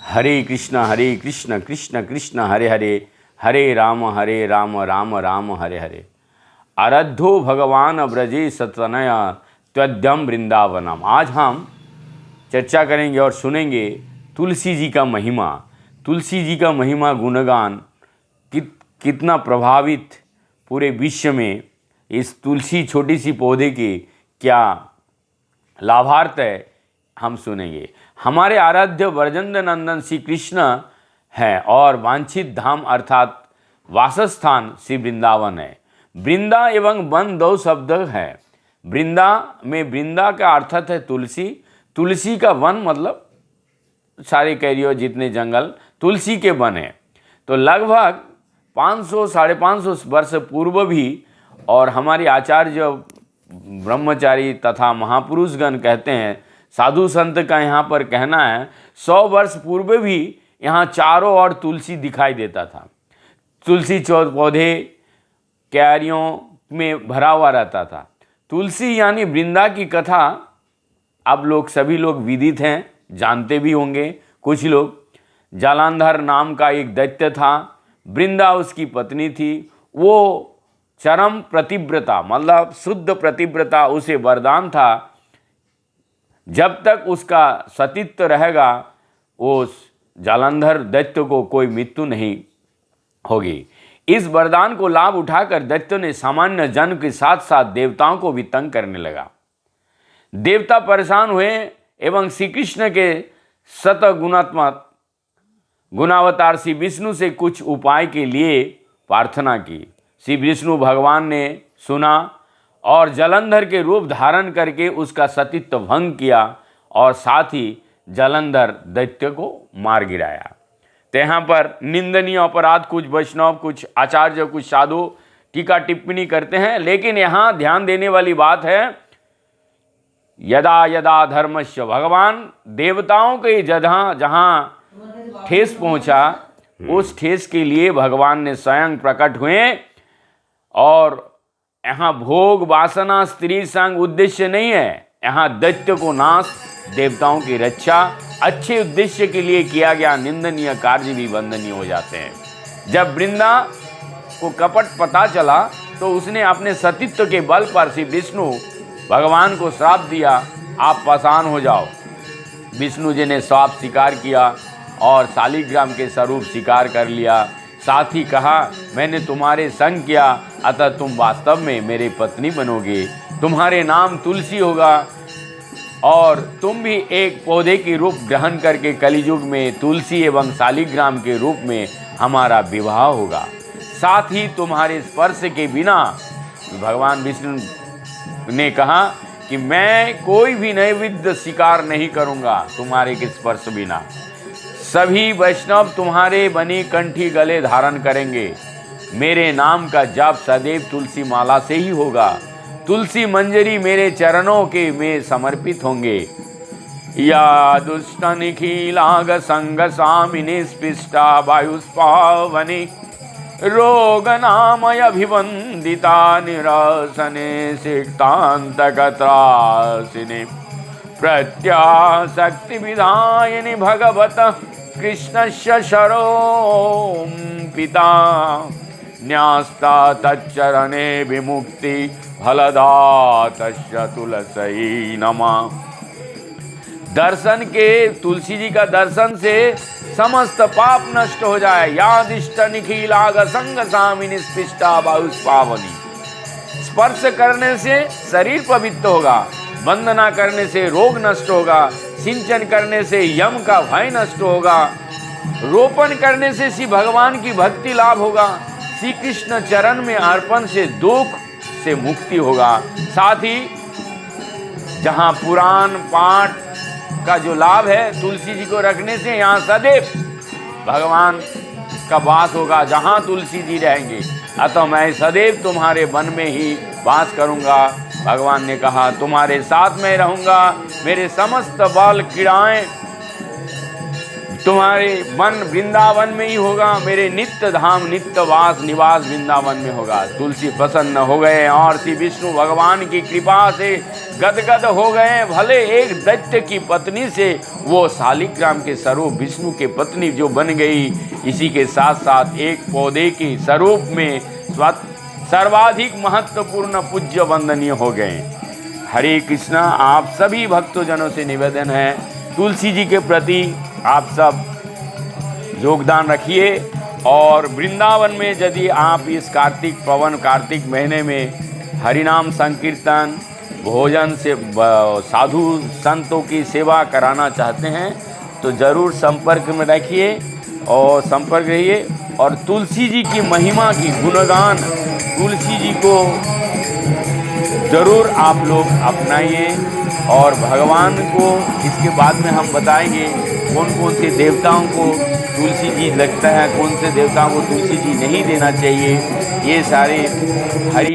हरे कृष्ण कृष्ण कृष्ण हरे हरे, हरे राम राम राम हरे हरे। आराध्यो भगवान ब्रजे सतनया त्वद्यम वृंदावनम। आज हम चर्चा करेंगे और सुनेंगे तुलसी जी का महिमा। तुलसी जी का महिमा गुणगान कितना प्रभावित पूरे विश्व में इस तुलसी छोटी सी पौधे के क्या लाभार्थ है, हम सुनेंगे। हमारे आराध्य ब्रजेंद्र नंदन श्री कृष्ण है और वांछित धाम अर्थात वासस्थान श्री वृंदावन है। वृंदा एवं वन दो शब्द है। वृंदा में वृंदा का अर्थात है तुलसी, तुलसी का वन मतलब सारे कैरियर जितने जंगल तुलसी के वन है। तो लगभग 500 550 वर्ष पूर्व भी, और हमारे आचार्य ब्रह्मचारी तथा महापुरुषगण कहते हैं, साधु संत का यहाँ पर कहना है 100 वर्ष पूर्व भी यहाँ चारों ओर तुलसी दिखाई देता था। तुलसी पौधे क्यारियों में भरा हुआ रहता था। तुलसी यानी वृंदा की कथा अब लोग सभी लोग विदित हैं, जानते भी होंगे कुछ लोग। जालंधर नाम का एक दैत्य था, वृंदा उसकी पत्नी थी। वो चरम प्रतिव्रता मतलब शुद्ध प्रतिव्रता, उसे वरदान था जब तक उसका सतीत्व रहेगा उस जालंधर दैत्य को कोई मृत्यु नहीं होगी। इस वरदान को लाभ उठाकर दैत्य ने सामान्य जन के साथ साथ देवताओं को भी तंग करने लगा। देवता परेशान हुए एवं श्री कृष्ण के सतगुणात्मक गुणावतार श्री विष्णु से कुछ उपाय के लिए प्रार्थना की। श्री विष्णु भगवान ने सुना और जालंधर के रूप धारण करके उसका सतीत्व भंग किया और साथ ही जालंधर दैत्य को मार गिराया। तो यहाँ पर निंदनीय अपराध कुछ वैष्णव, कुछ आचार्य, कुछ साधु टीका टिप्पणी करते हैं, लेकिन यहाँ ध्यान देने वाली बात है यदा यदा धर्मस्य, भगवान देवताओं के जहाँ ठेस पहुँचा उस ठेस के लिए भगवान ने स्वयं प्रकट हुए। और यहाँ भोग वासना स्त्री संग उद्देश्य नहीं है, यहाँ दैत्य को नाश, देवताओं की रक्षा, अच्छे उद्देश्य के लिए किया गया निंदनीय कार्य भी वंदनीय हो जाते हैं। जब वृंदा को कपट पता चला तो उसने अपने सतीत्व के बल पर श्री विष्णु भगवान को श्राप दिया, आप पाषाण हो जाओ। विष्णु जी ने श्राप स्वीकार किया और शालिग्राम के स्वरूप स्वीकार कर लिया। साथ ही कहा, मैंने तुम्हारे संग किया अतः तुम वास्तव में मेरी पत्नी बनोगे, तुम्हारे नाम तुलसी होगा और तुम भी एक पौधे के रूप ग्रहण करके कलियुग में तुलसी एवं शालिग्राम के रूप में हमारा विवाह होगा। साथ ही तुम्हारे स्पर्श के बिना, भगवान विष्णु ने कहा कि मैं कोई भी नैवेद्य स्वीकार नहीं करूँगा तुम्हारे के स्पर्श बिना। सभी वैष्णव तुम्हारे बनी कंठी गले धारण करेंगे। मेरे नाम का जाप सदैव तुलसी माला से ही होगा। तुलसी मंजरी मेरे चरणों के में समर्पित होंगे। या दुष्ट निखिलाग संग स्वामिनी स्पृष्टा वायुस्पावनी रोग नामय अभिवंदिता निरसने सिक्तांतकत्रासिने प्रत्याशक्ति विधायिनी भगवत कृष्णस्य शरो पिता न्यास्ता तच्चरणे विमुक्ति फलदातस्य तुलसी नमः। दर्शन के तुलसी जी का दर्शन से समस्त पाप नष्ट हो जाए। यादिष्ट निखिलाग संग सामिनी स्पृष्टा वायुस्पावनी। स्पर्श करने से शरीर पवित्र होगा, वंदना करने से रोग नष्ट होगा, सिंचन करने से यम का भय नष्ट होगा, रोपण करने से श्री भगवान की भक्ति लाभ होगा, श्री कृष्ण चरण में अर्पण से दुख से मुक्ति होगा। साथ ही जहाँ पुराण पाठ का जो लाभ है तुलसी जी को रखने से, यहाँ सदैव भगवान का वास होगा जहाँ तुलसी जी रहेंगे। अतः मैं सदैव तुम्हारे वन में ही वास करूँगा। भगवान ने कहा तुम्हारे साथ मैं रहूँगा, मेरे समस्त बाल क्रीड़ाएँ तुम्हारे मन वृंदावन में ही होगा, मेरे नित्य धाम नित्य वास निवास वृंदावन में होगा। तुलसी प्रसन्न हो गए और श्री विष्णु भगवान की कृपा से गदगद हो गए। भले एक दैत्य की पत्नी से वो शालिग्राम के स्वरूप विष्णु के पत्नी जो बन गई, इसी के साथ साथ एक पौधे के स्वरूप में सर्वाधिक महत्वपूर्ण पूज्य वंदनीय हो गए। हरे कृष्णा। आप सभी भक्तजनों से निवेदन है, तुलसी जी के प्रति आप सब योगदान रखिए। और वृंदावन में यदि आप इस कार्तिक महीने में हरिनाम संकीर्तन भोजन से साधु संतों की सेवा कराना चाहते हैं तो ज़रूर संपर्क में रखिए और संपर्क रहिए। और तुलसी जी की महिमा की गुणगान तुलसी जी को ज़रूर आप लोग अपनाइए। और भगवान को इसके बाद में हम बताएंगे कौन कौन से देवताओं को तुलसी जी लगता है, कौन से देवताओं को तुलसी जी नहीं देना चाहिए। ये सारे हरि